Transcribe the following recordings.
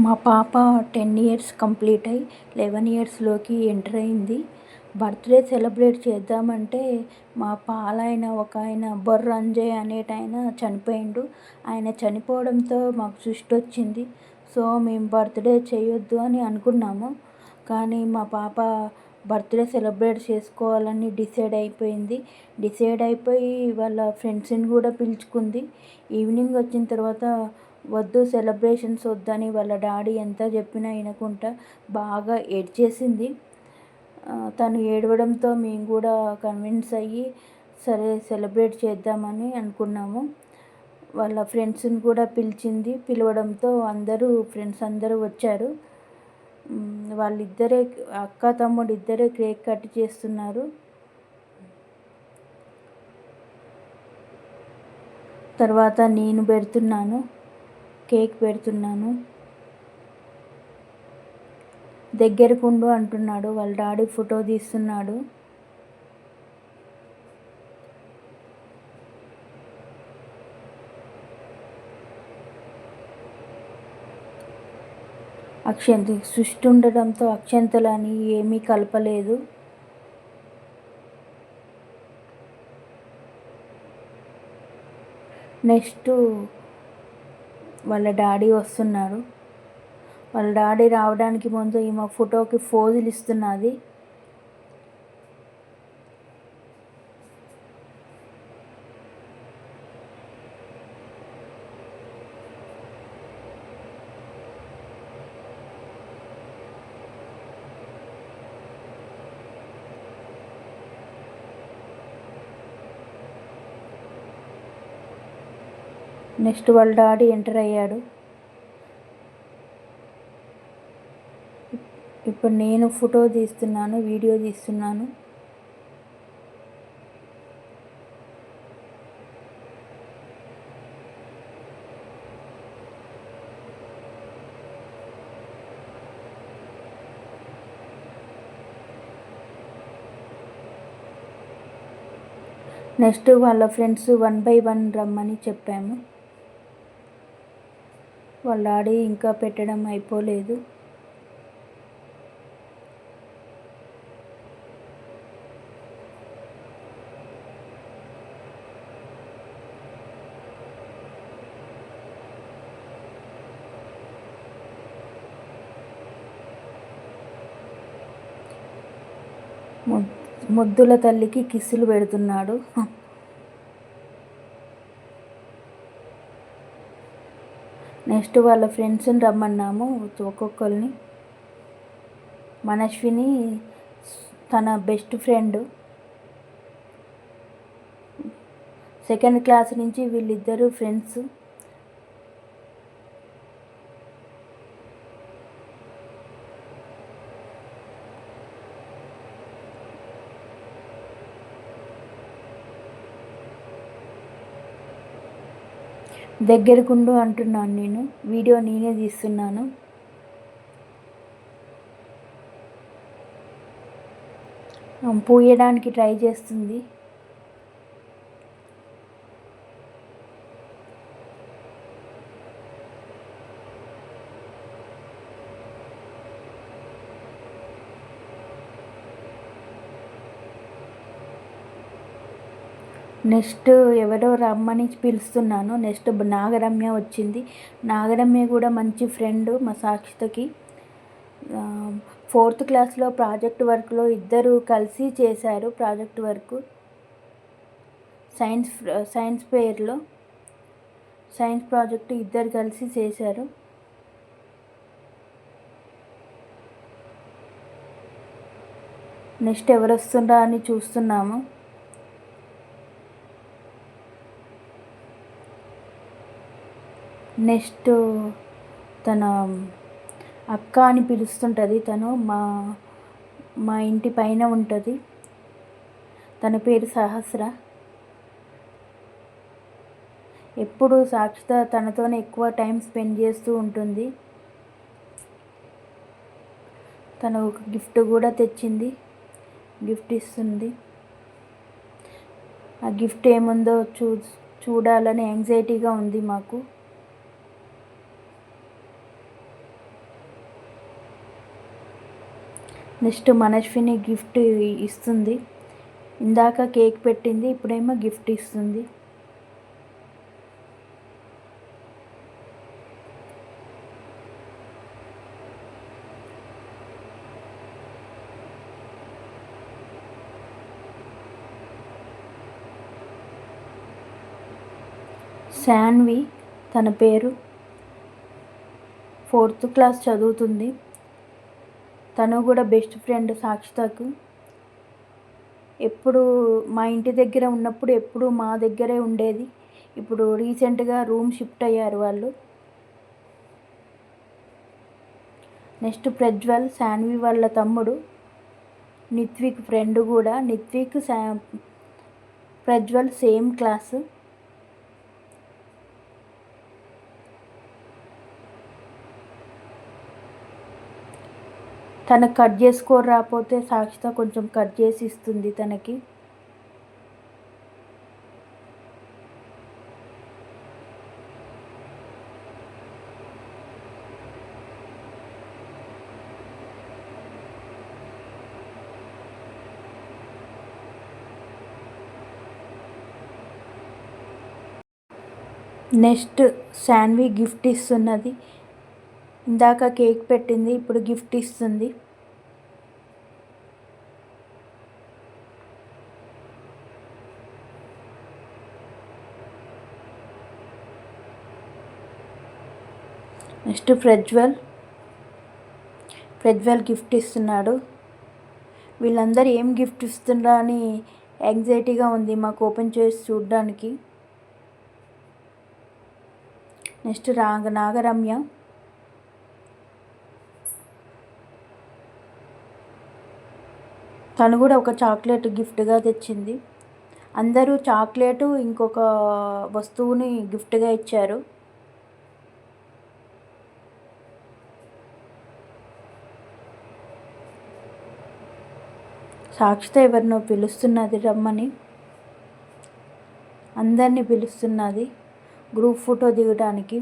మా పాప 10 years complete అయ్యి 11 ఇయర్స్లోకి ఎంటర్ అయింది. బర్త్డే సెలబ్రేట్ చేద్దామంటే మా పాలాయన ఒక ఆయన బొర్ర అంజయ్ అనేటాయన చనిపోయిండు. ఆయన చనిపోవడంతో మాకు దృష్టి వచ్చింది. సో మేము బర్త్డే చేయొద్దు అని అనుకున్నాము. కానీ మా పాప బర్త్డే సెలబ్రేట్ చేసుకోవాలని డిసైడ్ అయిపోయి వాళ్ళ ఫ్రెండ్స్ని కూడా పిలుచుకుంది. ఈవినింగ్ వచ్చిన తర్వాత వద్దు సెలబ్రేషన్స్ వద్దని వాళ్ళ డాడీ ఎంత చెప్పినా వినకుండా బాగా ఏడ్చేసింది. తను ఏడవడంతో మేము కూడా కన్విన్స్ అయ్యి సరే సెలబ్రేట్ చేద్దామని అనుకున్నాము. వాళ్ళ ఫ్రెండ్స్ని కూడా పిలవడంతో ఫ్రెండ్స్ అందరూ వచ్చారు. వాళ్ళిద్దరే అక్క తమ్ముడు ఇద్దరే కేక్ కట్ చేస్తున్నారు. తర్వాత నేను కేక్ పెడుతున్నాను. దగ్గరకుండు అంటున్నాడు. వాళ్ళ డాడీ ఫోటో తీస్తున్నాడు. సృష్టి ఉండడంతో అక్షంతలని ఏమీ కలపలేదు. నెక్స్ట్ వాళ్ళ డాడీ వస్తున్నారు. వాళ్ళ డాడీ రావడానికి ముందు ఈమె ఫోటోకి ఫోజులు ఇస్తున్నది. నెక్స్ట్ వాళ్ళ డాడీ ఎంటర్ అయ్యాడు. ఇప్పుడు నేను ఫోటో తీస్తున్నాను, వీడియో తీస్తున్నాను. నెక్స్ట్ వాళ్ళ ఫ్రెండ్స్ 1 by 1 రమ్మని చెప్పాము. వాళ్ళ డాడీ ఇంకా పెట్టడం అయిపోలేదు. ముద్దుల తల్లికి కిస్సులు పెడుతున్నాడు. నెక్స్ట్ వాళ్ళ ఫ్రెండ్స్ని రమ్మన్నాము ఒక్కొక్కరిని. మనస్విని తన బెస్ట్ ఫ్రెండ్, 2nd క్లాస్ నుంచి వీళ్ళిద్దరూ ఫ్రెండ్స్. దగ్గరకుండు అంటున్నాను. నేను వీడియో నేనే తీస్తున్నాను. పూయడానికి ట్రై చేస్తుంది. నెక్స్ట్ ఎవరో రమ్మని పిలుస్తున్నాను. నెక్స్ట్ నాగరమ్య వచ్చింది. నాగరమ్య కూడా మంచి ఫ్రెండ్ మా సాక్షితకి. 4th క్లాస్లో ప్రాజెక్ట్ వర్క్లో ఇద్దరు కలిసి చేశారు. ప్రాజెక్ట్ వర్క్ సైన్స్ ఫెయిర్లో సైన్స్ ప్రాజెక్ట్ ఇద్దరు కలిసి చేశారు. నెక్స్ట్ ఎవరు వస్తుందా అని చూస్తున్నాము. నెక్స్ట్ తన అక్క అని పిలుస్తుంటుంది. తను మా ఇంటి పైన ఉంటుంది. తన పేరు సహస్ర. ఎప్పుడు సాక్షిత తనతోనే ఎక్కువ టైం స్పెండ్ చేస్తూ ఉంటుంది. తను ఒక గిఫ్ట్ కూడా తెచ్చింది. గిఫ్ట్ ఇస్తుంది. ఆ గిఫ్ట్ ఏముందో చూడాలని యాంగ్జైటీగా ఉంది మాకు. నెక్స్ట్ మనస్విని గిఫ్ట్ ఇస్తుంది. ఇందాక కేక్ పెట్టింది, ఇప్పుడేమో గిఫ్ట్ ఇస్తుంది. శాన్వి తన పేరు, 4th క్లాస్ చదువుతుంది. తను కూడా బెస్ట్ ఫ్రెండ్ సాక్షితకు. ఎప్పుడు మా ఇంటి దగ్గర ఉన్నప్పుడు ఎప్పుడు మా దగ్గరే ఉండేది. ఇప్పుడు రీసెంట్గా రూమ్ షిఫ్ట్ అయ్యారు వాళ్ళు. నెక్స్ట్ ప్రజ్వల్ శాన్వి వాళ్ళ తమ్ముడు, నిత్విక్ ఫ్రెండ్ కూడా. Nithvik Prajwal same class. తనకు కట్ చేసుకోరు రాకపోతే సాక్షిత కొంచెం కట్ చేసి ఇస్తుంది తనకి. నెక్స్ట్ శాన్వి గిఫ్ట్ ఇస్తున్నది. ఇందాక కేక్ పెట్టింది, ఇప్పుడు గిఫ్ట్ ఇస్తుంది. నెక్స్ట్ ప్రజ్వల్ గిఫ్ట్ ఇస్తున్నాడు. వీళ్ళందరూ ఏం గిఫ్ట్ ఇస్తుండ్రా అని యాంగ్జైటీగా ఉంది మాకు ఓపెన్ చేసి చూడడానికి. నెక్స్ట్ నాగరమ్య. తను కూడా ఒక చాక్లెట్ గిఫ్ట్గా తెచ్చింది. అందరూ చాక్లెట్ ఇంకొక వస్తువుని గిఫ్ట్గా ఇచ్చారు. సాక్షిత ఎవరినో పిలుస్తున్నది రమ్మని, అందరినీ పిలుస్తున్నది గ్రూప్ ఫోటో దిగడానికి.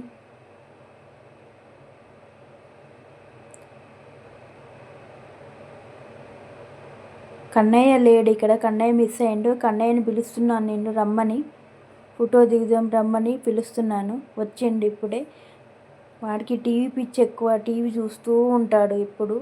కన్నయ్య లేడు ఇక్కడ, కన్నయ్య మిస్ అయ్యిండు. కన్నయ్యని పిలుస్తున్నాను నేను రమ్మని, ఫోటో దిగుదాం రమ్మని పిలుస్తున్నాను. వచ్చిండు ఇప్పుడే. వాడికి టీవీ పిచ్చి ఎక్కువ, టీవీ చూస్తూ ఉంటాడు ఇప్పుడు.